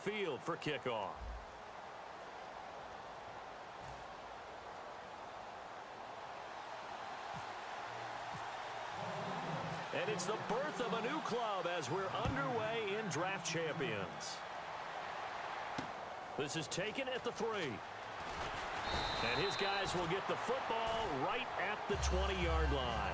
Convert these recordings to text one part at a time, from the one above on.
midfield for kickoff. And it's the birth of a new club as we're underway in Draft Champions. This is taken at the 3. And his guys will get the football right at the 20-yard line.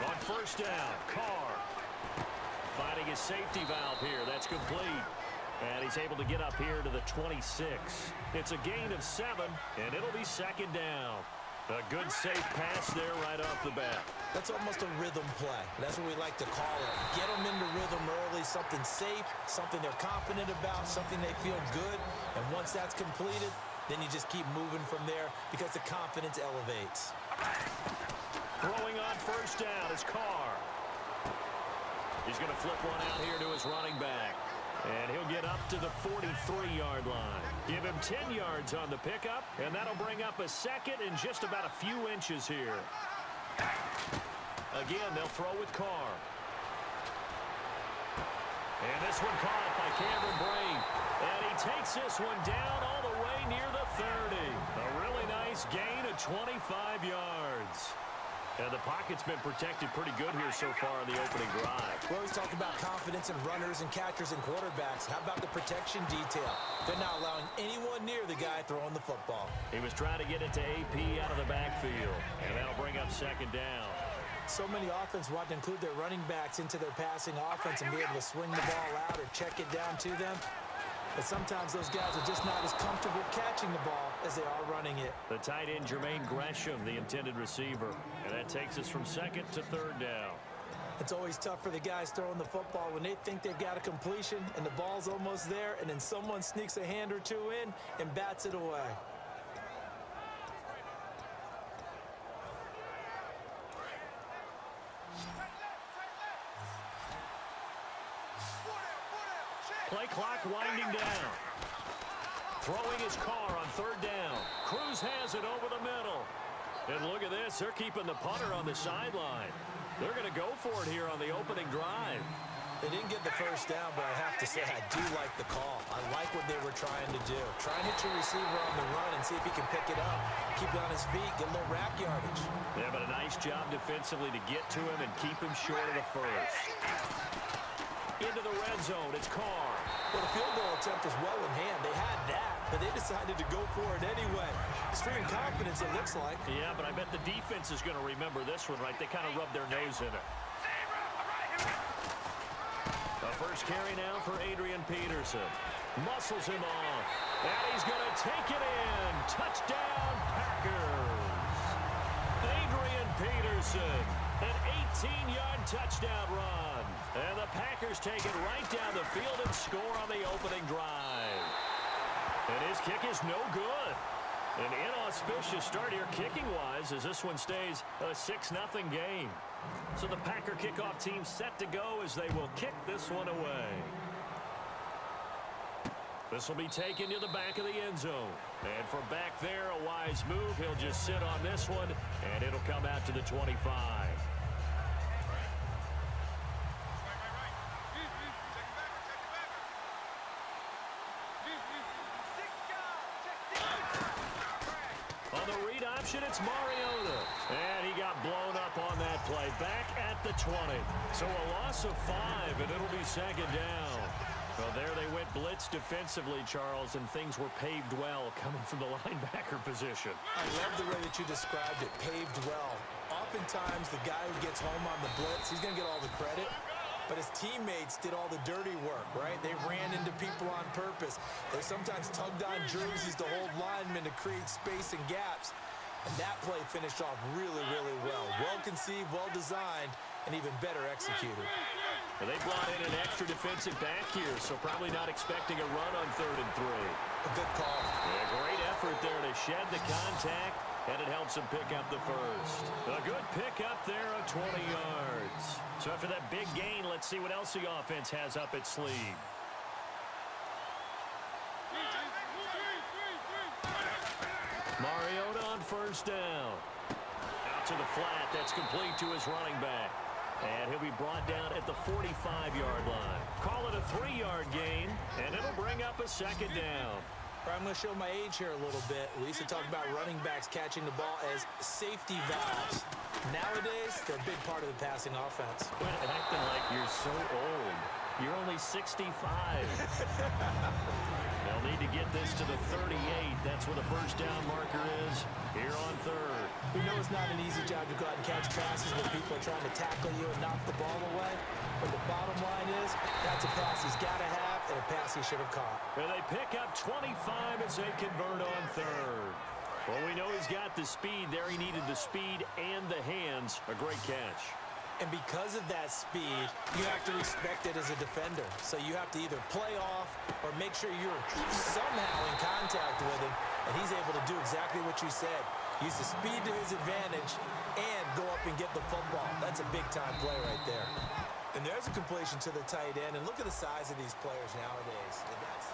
On first down, Carr. Finding his safety valve here. That's complete. And he's able to get up here to the 26. It's a gain of 7, and it'll be second down. A good safe pass there right off the bat. That's almost a rhythm play. That's what we like to call it. Get them into rhythm early, something safe, something they're confident about, something they feel good. And once that's completed, then you just keep moving from there because the confidence elevates. Throwing on first down is Carr. He's going to flip one out here to his running back. And he'll get up to the 43-yard line. Give him 10 yards on the pickup, and that'll bring up a second in just about a few inches here. Again, they'll throw with Carr. And this one caught by Cameron Brate. And he takes this one down all the way near the 30. A really nice gain of 25 yards. And the pocket's been protected pretty good here so far in the opening drive. We always talk about confidence in runners and catchers and quarterbacks. How about the protection detail? They're not allowing anyone near the guy throwing the football. He was trying to get it to AP out of the backfield, and that'll bring up second down. So many offenses want to include their running backs into their passing offense and be able to swing the ball out or check it down to them. But sometimes those guys are just not as comfortable catching the ball as they are running it. The tight end, Jermaine Gresham, the intended receiver. And that takes us from second to third down. It's always tough for the guys throwing the football when they think they've got a completion and the ball's almost there, and then someone sneaks a hand or two in and bats it away. Play clock winding down. Throwing his Carr on third down. Cruz has it over the middle. And look at this. They're keeping the punter on the sideline. They're going to go for it here on the opening drive. They didn't get the first down, but I have to say I do like the call. I like what they were trying to do. Try and hit your receiver on the run and see if he can pick it up. Keep it on his feet, get a little rack yardage. Yeah, but a nice job defensively to get to him and keep him short of the first. Into the red zone, it's Carr. Well, the field goal attempt was well in hand. They had that, but they decided to go for it anyway. Extreme confidence, it looks like. Yeah, but I bet the defense is going to remember this one, right? They kind of rubbed their nose in it. The first carry now for Adrian Peterson. Muscles him off. And he's going to take it in. Touchdown, Packers. Adrian Peterson. An 18-yard touchdown run. And the Packers take it right down the field and score on the opening drive. And his kick is no good. An inauspicious start here kicking-wise as this one stays a 6-0 game. So the Packer kickoff team set to go as they will kick this one away. This will be taken to the back of the end zone. And from back there, a wise move. He'll just sit on this one, and it'll come out to the 25. On the read option, it's Mariota. And he got blown up on that play. Back at the 20. So a loss of 5, and it'll be second down. Well, there they went blitz defensively, Charles, and things were paved well coming from the linebacker position. I love the way that you described it, paved well. Oftentimes, the guy who gets home on the blitz, he's going to get all the credit. But his teammates did all the dirty work, right? They ran into people on purpose. They sometimes tugged on jerseys to hold linemen to create space and gaps. And that play finished off really, really well. Well-conceived, well-designed, and even better executed. Well, they brought in an extra defensive back here, so probably not expecting a run on 3rd and 3. A good call. Yeah, great effort there to shed the contact, and it helps him pick up the first. A good pick up there of 20 yards. So after that big gain, let's see what else the offense has up its sleeve. Mariota on first down. Out to the flat. That's complete to his running back. And he'll be brought down at the 45-yard line. Call it a 3-yard gain, and it'll bring up a second down. I'm going to show my age here a little bit. We used to talk about running backs catching the ball as safety valves. Nowadays, they're a big part of the passing offense. Quit acting like you're so old. You're only 65. They'll need to get this to the 38. That's where the first down marker is here on third. We know it's not an easy job to go out and catch passes when people are trying to tackle you and knock the ball away. But the bottom line is, that's a pass he's got to have and a pass he should have caught. And they pick up 25 as they convert on third. Well, we know he's got the speed there. He needed the speed and the hands. A great catch. And because of that speed, you have to respect it as a defender. So you have to either play off or make sure you're somehow in contact with him, and he's able to do exactly what you said. Use the speed to his advantage and go up and get the football. That's a big-time play right there. And there's a completion to the tight end, and look at the size of these players nowadays. And that's...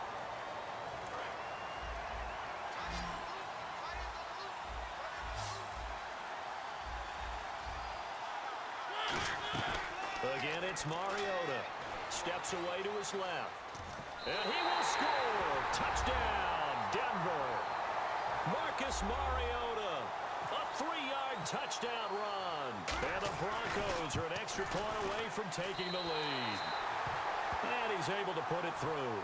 Again, it's Mariota. Steps away to his left. And he will score. Touchdown, Denver. Marcus Mariota. A 3-yard touchdown run. And the Broncos are an extra point away from taking the lead. And he's able to put it through.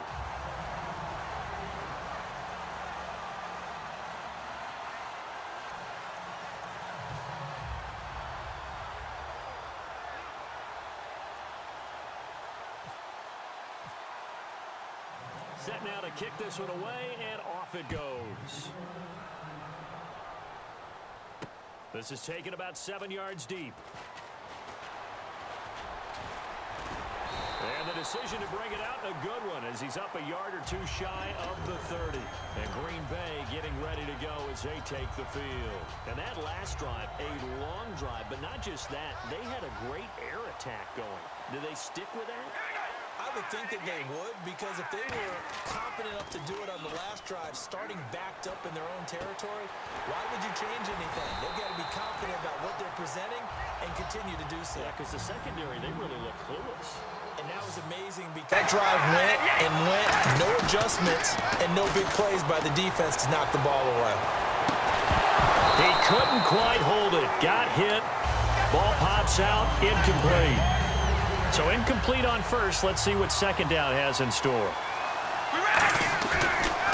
Set now to kick this one away, and off it goes. This is taken about 7 yards deep. And the decision to bring it out, a good one, as he's up a yard or two shy of the 30. And Green Bay getting ready to go as they take the field. And that last drive, a long drive, but not just that. They had a great air attack going. Do they stick with that? I would think that they would, because if they were confident enough to do it on the last drive, starting backed up in their own territory, why would you change anything? They've got to be confident about what they're presenting and continue to do so. Yeah, because the secondary, they really look clueless. And that was amazing because that drive went and went, no adjustments, and no big plays by the defense to knock the ball away. He couldn't quite hold it. Got hit. Ball pops out. Incomplete. So incomplete on first. Let's see what second down has in store.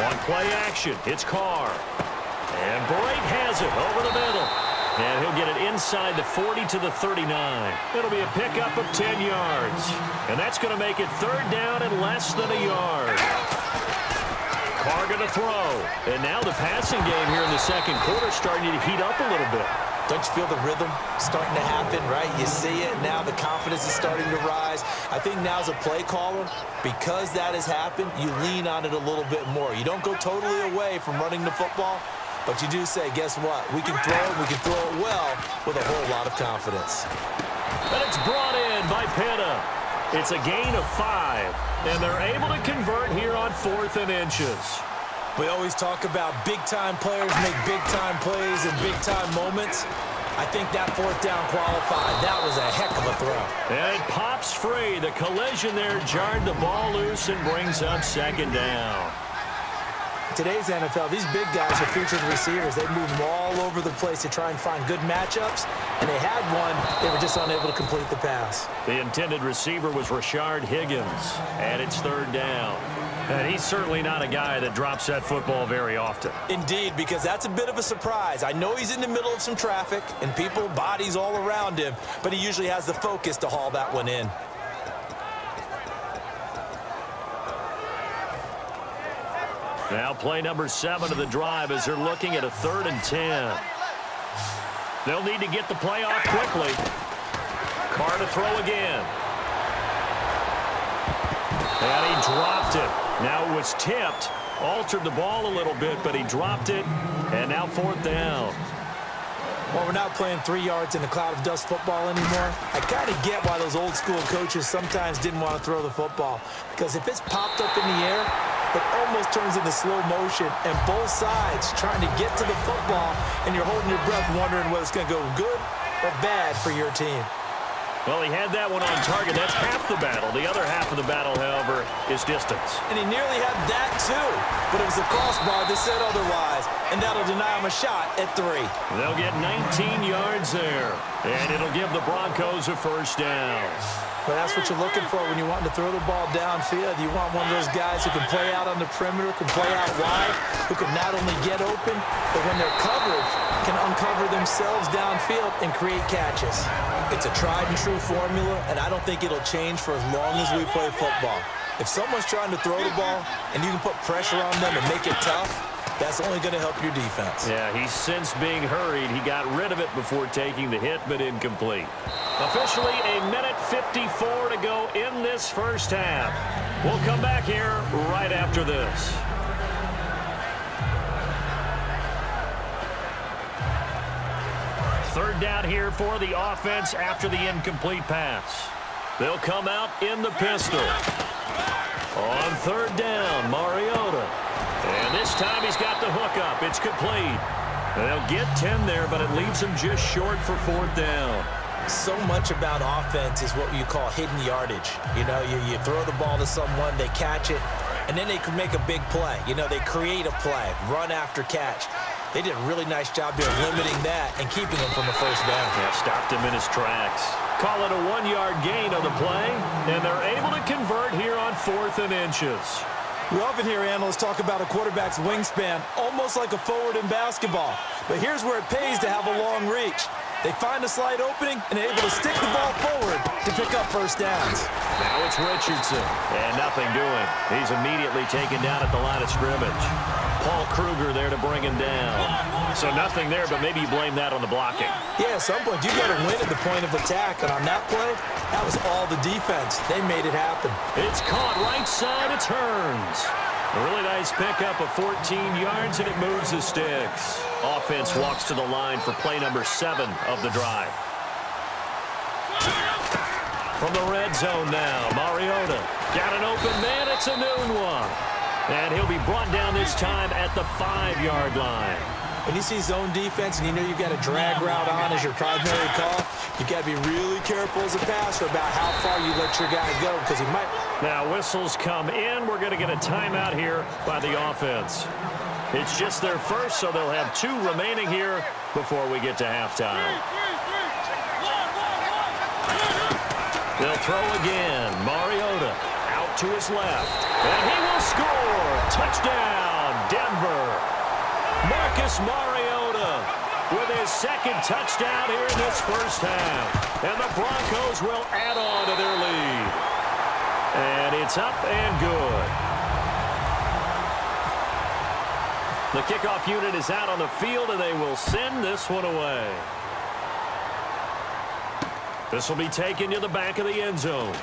On play action, it's Carr. And Bright has it over the middle. And he'll get it inside the 40 to the 39. It'll be a pickup of 10 yards. And that's going to make it third down and less than a yard. Carr going to throw. And now the passing game here in the second quarter starting to heat up a little bit. Don't you feel the rhythm starting to happen, right? You see it now. The confidence is starting to rise. I think now as a play caller, because that has happened, you lean on it a little bit more. You don't go totally away from running the football, but you do say, guess what? We can throw it well with a whole lot of confidence. And it's brought in by Pitta. It's a gain of 5, and they're able to convert here on 4th and inches. We always talk about big-time players make big-time plays in big-time moments. I think that 4th down qualified. That was a heck of a throw. And it pops free. The collision there jarred the ball loose and brings up second down. Today's NFL, these big guys are featured receivers. They move them all over the place to try and find good matchups, and they had one. They were just unable to complete the pass. The intended receiver was Rashard Higgins, and it's third down. And he's certainly not a guy that drops that football very often. Indeed, because that's a bit of a surprise. I know he's in the middle of some traffic and people, bodies all around him, but he usually has the focus to haul that one in. Now play number 7 of the drive as they're looking at a 3rd and 10. They'll need to get the play off quickly. Carr to throw again. And he dropped it. Now it was tipped, altered the ball a little bit, but he dropped it, and now 4th down. Well, we're not playing 3 yards in a cloud of dust football anymore. I kind of get why those old school coaches sometimes didn't want to throw the football, because if it's popped up in the air, it almost turns into slow motion, and both sides trying to get to the football, and you're holding your breath wondering whether it's going to go good or bad for your team. Well, he had that one on target. That's half the battle. The other half of the battle, however, is distance. And he nearly had that, too. But it was the crossbar that said otherwise, and that'll deny him a shot at 3. They'll get 19 yards there, and it'll give the Broncos a first down. But that's what you're looking for when you're wanting to throw the ball downfield. You want one of those guys who can play out on the perimeter, can play out wide, who can not only get open, but when they're covered, can uncover themselves downfield and create catches. It's a tried-and-true formula, and I don't think it'll change for as long as we play football. If someone's trying to throw the ball and you can put pressure on them and make it tough, that's only going to help your defense. Yeah, he's since being hurried. He got rid of it before taking the hit, but incomplete. Officially, a minute 54 to go in this first half. We'll come back here right after this. Third down here for the offense after the incomplete pass. They'll come out in the pistol. On third down, Mariota. And this time he's got the hook up. It's complete. They'll get 10 there, but it leaves them just short for fourth down. So much about offense is what you call hidden yardage. You know, you throw the ball to someone, they catch it, and then they can make a big play. You know, they create a play, run after catch. They did a really nice job there limiting that and keeping him from a first down. Yeah, stopped him in his tracks. Call it a 1-yard gain on the play, and they're able to convert here on 4th and inches. We often hear analysts talk about a quarterback's wingspan, almost like a forward in basketball. But here's where it pays to have a long reach. They find a slight opening and are able to stick the ball forward to pick up first downs. Now it's Richardson, and nothing doing. He's immediately taken down at the line of scrimmage. Paul Kruger there to bring him down. So nothing there, but maybe you blame that on the blocking. Yeah, at some point you got to win at the point of attack, and on that play, that was all the defense. They made it happen. It's caught right side, it turns. A really nice pickup of 14 yards, and it moves the sticks. Offense walks to the line for play number 7 of the drive. From the red zone now, Mariota got an open man. It's a noon one. And he'll be brought down this time at the 5-yard line. When you see zone defense and you know you've got a drag route on as your primary call, you've got to be really careful as a passer about how far you let your guy go because he might. Now whistles come in. We're going to get a timeout here by the offense. It's just their first, so they'll have 2 remaining here before we get to halftime. They'll throw again. Mariota out to his left. And he will score. Touchdown, Denver. Marcus Mariota with his 2nd touchdown here in this first half. And the Broncos will add on to their lead. And it's up and good. The kickoff unit is out on the field, and they will send this one away. This will be taken to the back of the end zone.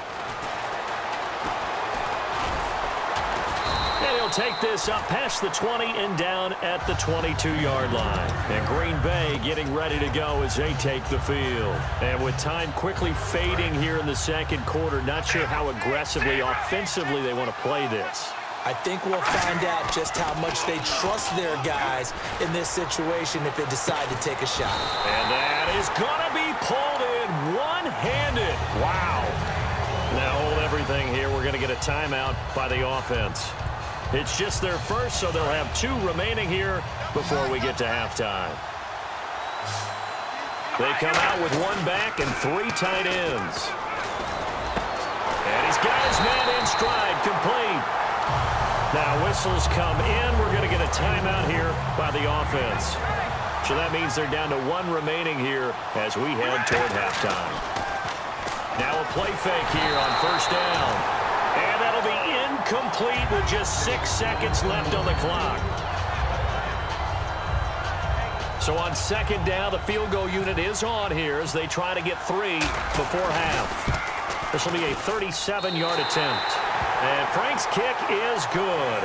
And he'll take this up past the 20 and down at the 22-yard line. And Green Bay getting ready to go as they take the field. And with time quickly fading here in the second quarter, not sure how aggressively, offensively they want to play this. I think we'll find out just how much they trust their guys in this situation if they decide to take a shot. And that is going to be pulled in one-handed. Wow. Now hold everything here. We're going to get a timeout by the offense. It's just their first, so they'll have 2 remaining here before we get to halftime. They come out with 1 back and 3 tight ends. And he's got his man in stride, complete. Now whistles come in. We're going to get a timeout here by the offense. So that means they're down to 1 remaining here as we head toward halftime. Now a play fake here on first down. And that'll be incomplete with just 6 seconds left on the clock. So on second down, the field goal unit is on here as they try to get 3 before half. This will be a 37-yard attempt. And Frank's kick is good.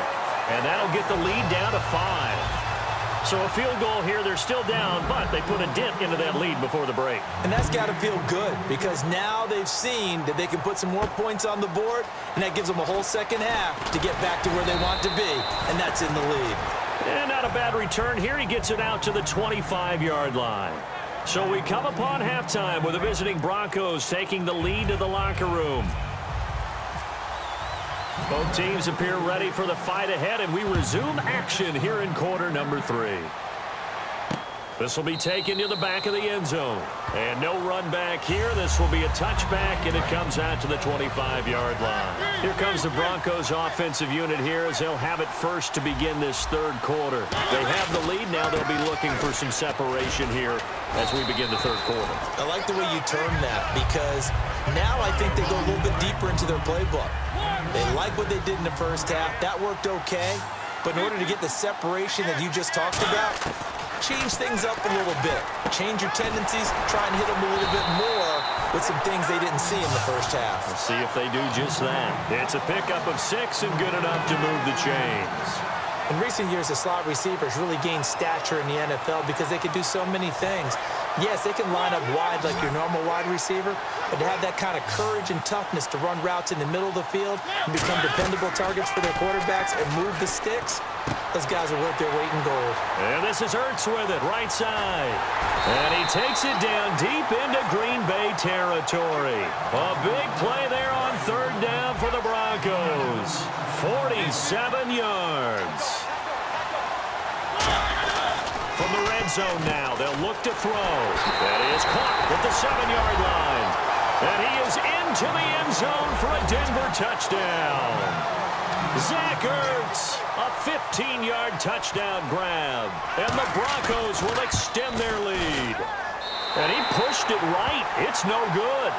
And that'll get the lead down to 5. So a field goal here, they're still down, but they put a dent into that lead before the break. And that's got to feel good because now they've seen that they can put some more points on the board, and that gives them a whole second half to get back to where they want to be, and that's in the lead. And not a bad return here. He gets it out to the 25-yard line. So we come upon halftime with the visiting Broncos taking the lead to the locker room. Both teams appear ready for the fight ahead, and we resume action here in quarter number 3. This will be taken to the back of the end zone. And no run back here. This will be a touchback, and it comes out to the 25-yard line. Here comes the Broncos offensive unit here as they'll have it first to begin this third quarter. They have the lead. Now they'll be looking for some separation here as we begin the third quarter. I like the way you term that because now I think they go a little bit deeper into their playbook. They like what they did in the first half. That worked okay. But in order to get the separation that you just talked about, change things up a little bit. Change your tendencies. Try and hit them a little bit more with some things they didn't see in the first half. We'll see if they do just that. It's a pickup of 6 and good enough to move the chains. In recent years, the slot receivers really gained stature in the NFL because they could do so many things. Yes, they can line up wide like your normal wide receiver, but to have that kind of courage and toughness to run routes in the middle of the field and become dependable targets for their quarterbacks and move the sticks, those guys are worth their weight in gold. And this is Ertz with it, right side. And he takes it down deep into Green Bay territory. A big play there on third down for the Broncos. 47 yards. From the red zone now, they'll look to throw. That is caught at the 7-yard line. And he is into the end zone for a Denver touchdown. Zach Ertz, a 15-yard touchdown grab. And the Broncos will extend their lead. And he pushed it right. It's no good.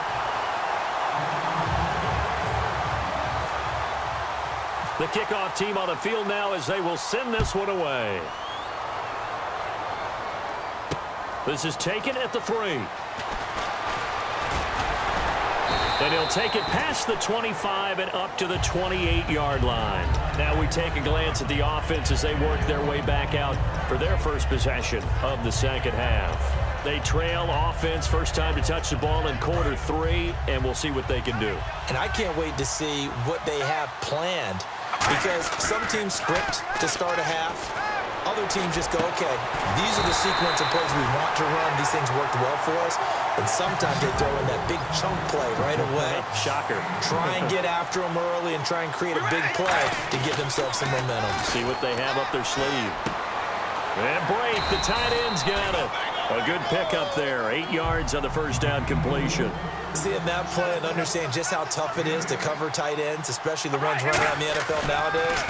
The kickoff team on the field now as they will send this one away. This is taken at the 3. And he'll take it past the 25 and up to the 28-yard line. Now we take a glance at the offense as they work their way back out for their first possession of the second half. They trail offense, first time to touch the ball in quarter 3, and we'll see what they can do. And I can't wait to see what they have planned because some teams script to start a half. Other teams just go, okay, these are the sequence of plays we want to run. These things worked well for us. And sometimes they throw in that big chunk play right away. Shocker. Try and get after them early and try and create a big play to give themselves some momentum. See what they have up their sleeve. And break, the tight end's got it. A good pickup there, 8 yards on the first down completion. Seeing that play and understand just how tough it is to cover tight ends, especially the ones running around the NFL nowadays,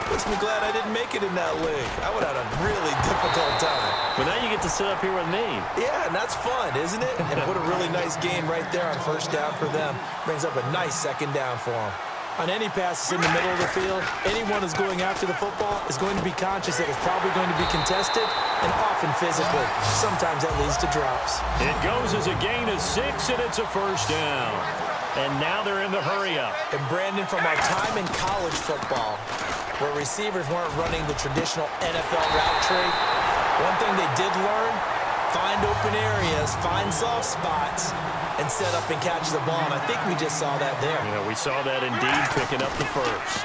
makes me glad I didn't make it in that league. I would have had a really difficult time. Well, now you get to sit up here with me. Yeah, and that's fun, isn't it? And what a really nice game right there on first down for them. Brings up a nice second down for them. On any passes in the middle of the field, anyone who's going after the football is going to be conscious that it's probably going to be contested and often physically. Sometimes that leads to drops. It goes as a gain of 6, and it's a first down. And now they're in the hurry-up. And Brandon, from our time in college football, where receivers weren't running the traditional NFL route tree, one thing they did learn, find open areas, find soft spots, and set up and catch the ball. And I think we just saw that there. Yeah, we saw that indeed, picking up the first.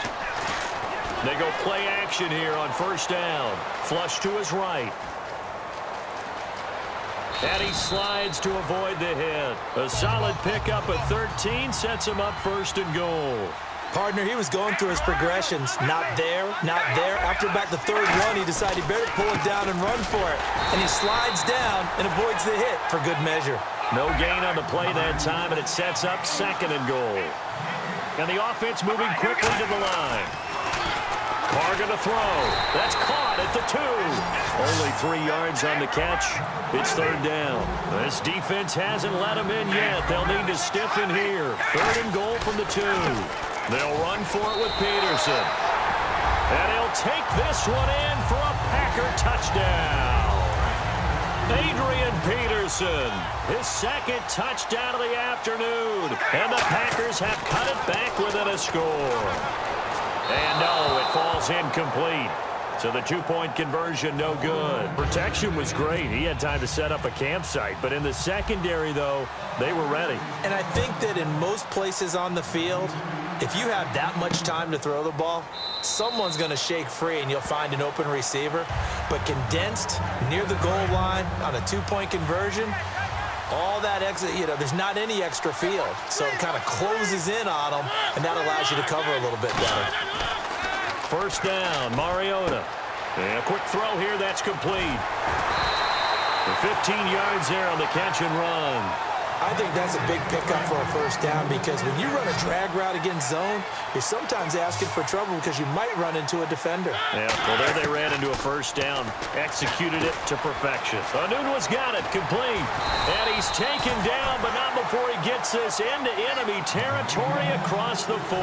They go play action here on first down. Flush to his right. And he slides to avoid the hit. A solid pickup at 13 sets him up first and goal. Partner, he was going through his progressions. Not there, not there. After about the third run, he decided he better pull it down and run for it. And he slides down and avoids the hit for good measure. No gain on the play that time, and it sets up second and goal. And the offense moving quickly to the line. Carr going to throw. That's caught at the 2. Only 3 yards on the catch. It's third down. This defense hasn't let him in yet. They'll need to stiffen here. Third and goal from the 2. They'll run for it with Peterson. And he'll take this one in for a Packer touchdown. Adrian Peterson, his second touchdown of the afternoon. And the Packers have cut it back within a score. And no, it falls incomplete. So the two-point conversion, no good. Protection was great. He had time to set up a campsite. But in the secondary, though, they were ready. And I think that in most places on the field, if you have that much time to throw the ball, someone's going to shake free and you'll find an open receiver. But condensed near the goal line on a two-point conversion, all that exit, there's not any extra field. So it kind of closes in on them, and that allows you to cover a little bit better. First down, Mariota. And a quick throw here, that's complete. For 15 yards there on the catch and run. I think that's a big pickup for a first down because when you run a drag route against zone, you're sometimes asking for trouble because you might run into a defender. Yeah, well, there they ran into a first down. Executed it to perfection. Anunua's got it, complete. And he's taken down, but not before he gets this into enemy territory across the 40.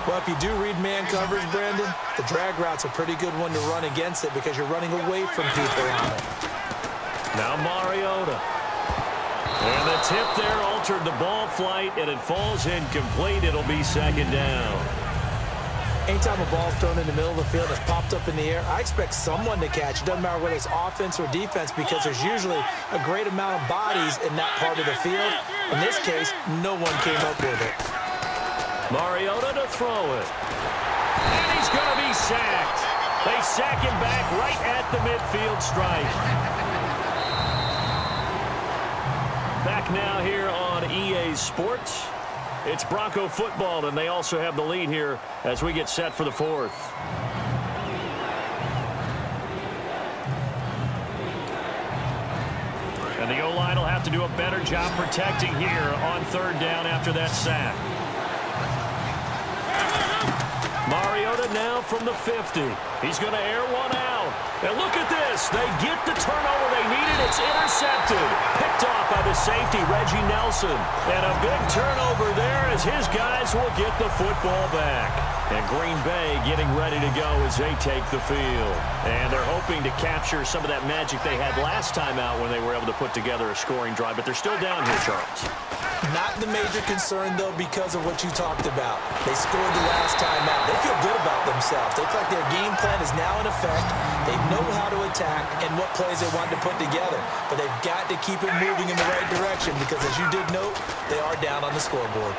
Well, if you do read man coverage, Brandon, the drag route's a pretty good one to run against it because you're running away from people on it. Now Mariota. And the tip there altered the ball flight, and it falls incomplete. It'll be second down. Anytime a ball's thrown in the middle of the field that's popped up in the air, I expect someone to catch. It doesn't matter whether it's offense or defense because there's usually a great amount of bodies in that part of the field. In this case, no one came up with it. Mariota to throw it. And he's going to be sacked. They sack him back right at the midfield stripe. Back now here on EA Sports. It's Bronco football, and they also have the lead here as we get set for the fourth. And the O-line will have to do a better job protecting here on third down after that sack. Mariota now from the 50. He's going to air one out. And look at this. They get the turnover they needed. It's intercepted. Picked off by the safety, Reggie Nelson. And a big turnover there as his guys will get the football back. And Green Bay getting ready to go as they take the field. And they're hoping to capture some of that magic they had last time out when they were able to put together a scoring drive. But they're still down here, Charles. Not the major concern, though, because of what you talked about. They scored the last time out. They feel good about themselves. They feel like their game plan is now in effect. They know how to attack and what plays they want to put together. But they've got to keep it moving in the right direction because, as you did note, they are down on the scoreboard.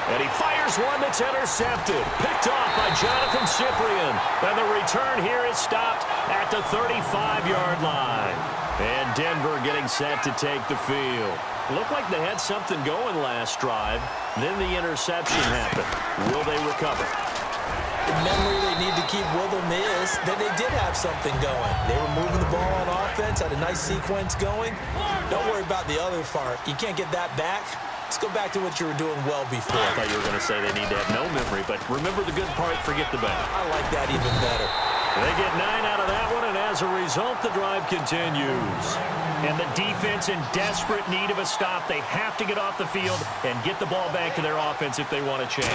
And he fires one that's intercepted. Picked off by Jonathan Cyprien. And the return here is stopped at the 35-yard line. And Denver getting set to take the field. Looked like they had something going last drive. Then the interception happened. Will they recover? The memory they need to keep with them is that they did have something going. They were moving the ball on offense, had a nice sequence going. Don't worry about the other part. You can't get that back. Let's go back to what you were doing well before. I thought you were going to say they need to have no memory, but remember the good part, forget the bad. I like that even better. They get 9 out of that one, and as a result, the drive continues. And the defense in desperate need of a stop. They have to get off the field and get the ball back to their offense if they want a chance.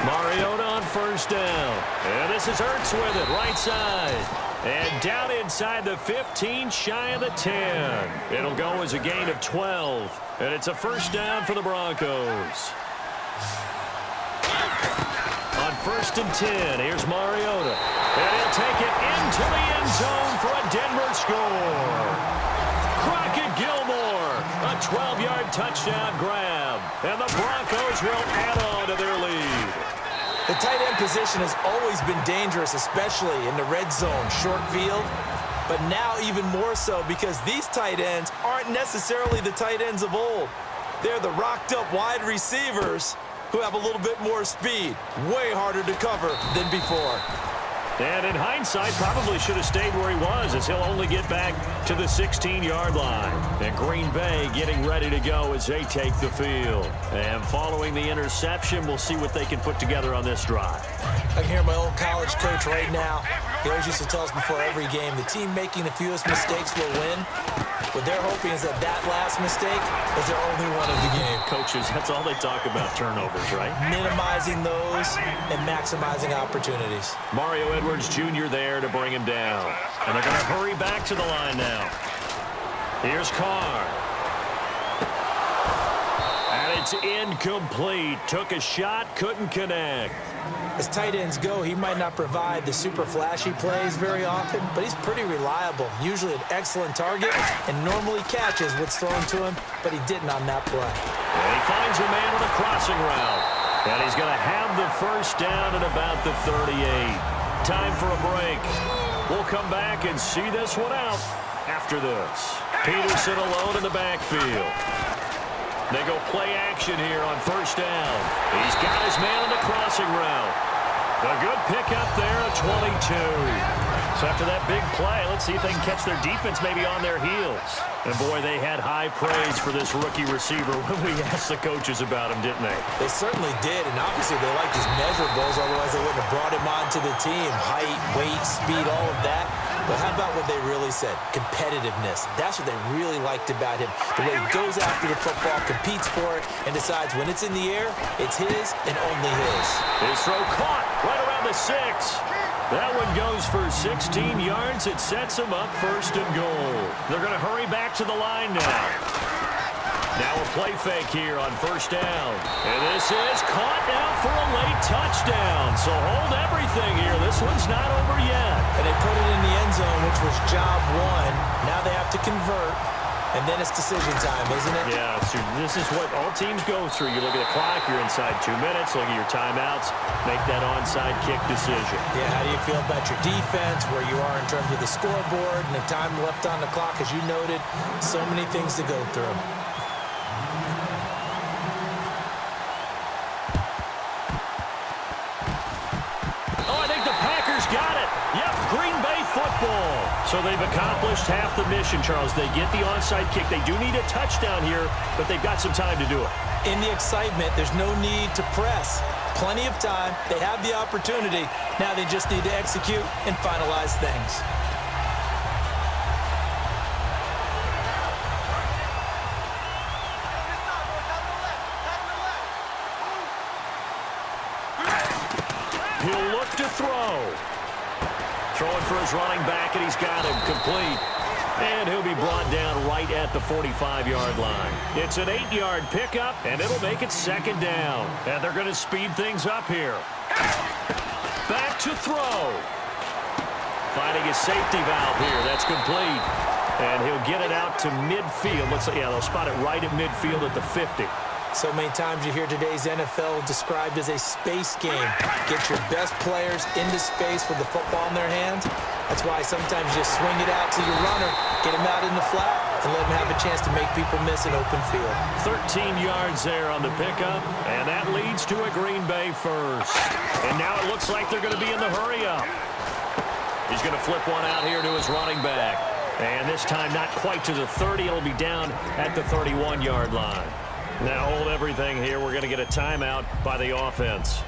Mariota on first down. And this is Ertz with it, right side. And down inside the 15, shy of the 10. It'll go as a gain of 12. And it's a first down for the Broncos. On first and 10, here's Mariota. And he'll take it into the end zone for a Denver score. Crockett Gilmore, a 12-yard touchdown grab. And the Broncos will add on to their lead. The tight end position has always been dangerous, especially in the red zone, short field. But now even more so because these tight ends aren't necessarily the tight ends of old. They're the rocked-up wide receivers who have a little bit more speed. Way harder to cover than before. And in hindsight, probably should have stayed where he was as he'll only get back to the 16-yard line. And Green Bay getting ready to go as they take the field. And following the interception, we'll see what they can put together on this drive. I can hear my old college coach right now. He always used to tell us before every game, the team making the fewest mistakes will win. What they're hoping is that that last mistake is their only one of the game. Coaches, that's all they talk about, turnovers, right? Minimizing those and maximizing opportunities. Mario Edwards Jr. there to bring him down. And they're going to hurry back to the line now. Here's Carr. And it It's incomplete. Took a shot, couldn't connect. As tight ends go, he might not provide the super flashy plays very often, but he's pretty reliable. Usually an excellent target and normally catches what's thrown to him, but he didn't on that play. And he finds a man on a crossing route. And he's going to have the first down at about the 38. Time for a break. We'll come back and see this one out after this. Peterson alone in the backfield. They go play action here on first down. He's got his man on the crossing route. A good pickup there at 22. So after that big play, let's see if they can catch their defense maybe on their heels. And boy, they had high praise for this rookie receiver when we asked the coaches about him, didn't they? They certainly did, and obviously they liked his measurables, otherwise they wouldn't have brought him onto the team. Height, weight, speed, all of that. But how about what they really said? Competitiveness. That's what they really liked about him. The way he goes after the football, competes for it, and decides when it's in the air, it's his and only his. His throw caught right around the 6. That one goes for 16 yards. It sets him up first and goal. They're going to hurry back to the line now. Now a play fake here on first down. And this is caught now for a late touchdown. So hold everything here. This one's not over yet. And they put it in the end zone, which was job one. Now they have to convert. And then it's decision time, isn't it? Yeah, so this is what all teams go through. You look at the clock, you're inside 2 minutes, look at your timeouts, make that onside kick decision. Yeah, how do you feel about your defense, where you are in terms of the scoreboard, and the time left on the clock, as you noted, so many things to go through. Oh, I think the Packers got it. Yep, Green Bay football. So they've accomplished half the mission, Charles. They get the onside kick. They do need a touchdown here, but they've got some time to do it. In the excitement, there's no need to press. Plenty of time. They have the opportunity. Now they just need to execute and finalize things. He'll look to throw. Throwing for his running back, and he's got him complete. And he'll be brought down right at the 45-yard line. It's an 8-yard pickup, and it'll make it second down. And they're going to speed things up here. Back to throw. Finding his safety valve here. That's complete. And he'll get it out to midfield. Yeah, they'll spot it right at midfield at the 50. So many times you hear today's NFL described as a space game. Get your best players into space with the football in their hands. That's why sometimes you just swing it out to your runner, get him out in the flat, and let him have a chance to make people miss an open field. 13 yards there on the pickup, and that leads to a Green Bay first. And now it looks like they're going to be in the hurry-up. He's going to flip one out here to his running back. And this time not quite to the 30. It'll be down at the 31-yard line. Now hold everything here. We're going to get a timeout by the offense.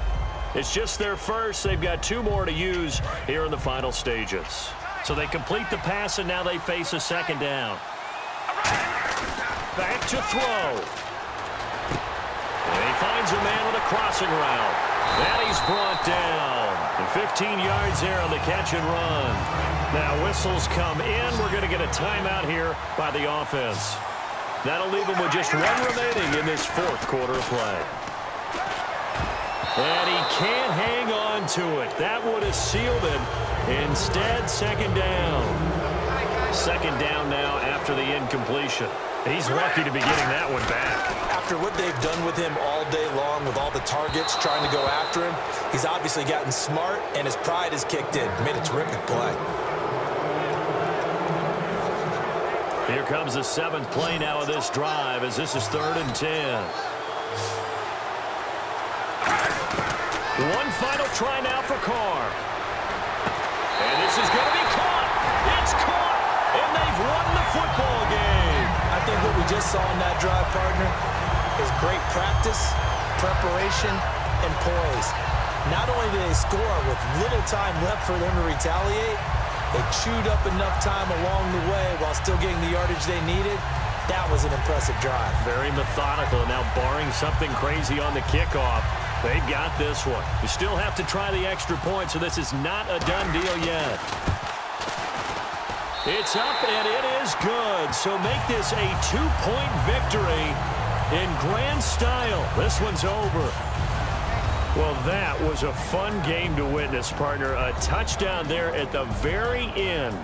It's just their first. They've got 2 more to use here in the final stages. So they complete the pass, and now they face a second down. Back to throw. And he finds a man with a crossing route. And he's brought down. And 15 yards there on the catch and run. Now whistles come in. We're going to get a timeout here by the offense. That'll leave him with just 1 remaining in this 4th quarter of play. And he can't hang on to it. That would have sealed it. Instead, second down. Second down now after the incompletion. He's lucky to be getting that one back. After what they've done with him all day long with all the targets trying to go after him, he's obviously gotten smart, and his pride has kicked in. Made a terrific play. Here comes the 7th play now of this drive as this is 3rd and 10. One final try now for Carr. And this is going to be caught. It's caught. And they've won the football game. I think what we just saw in that drive, partner, is great practice, preparation, and poise. Not only did they score with little time left for them to retaliate, they chewed up enough time along the way while still getting the yardage they needed. That was an impressive drive. Very methodical. Now, barring something crazy on the kickoff, they've got this one. You still have to try the extra point, so this is not a done deal yet. It's up, and it is good. So make this a 2-point victory In grand style, this one's over. Well, that was a fun game to witness, partner. A touchdown there at the very end.